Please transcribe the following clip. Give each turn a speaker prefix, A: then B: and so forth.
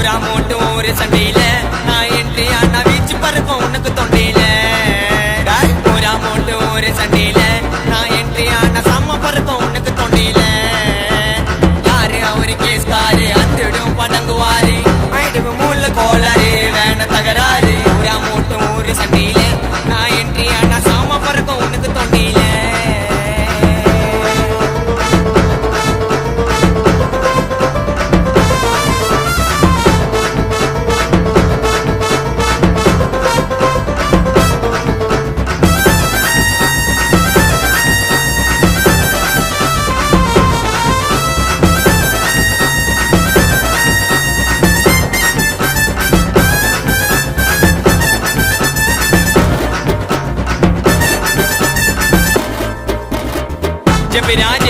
A: ஊரா மோட்டு ஒரு சண்டையில நான் என்ட்ரி ஆனா வீச்சு பறக்கும் உனக்கு தொண்டையில ஊரா மோட்டு ஒரு சண்டையில நான் என்ட்ரி ஆனா சம்ம பறக்கும் உனக்கு தொண்டையில யாரு அவரு கேஸ்காரு அத்திடும் படங்குவாரு ஐடுவு மூல கோளாறு வேண தகராறு ஊரா மோட்டு ஒரு சண்டையில நான் என்ட்ரி ஆனா சம்ம பறக்கும் உனக்கு தொண்டையில जब राज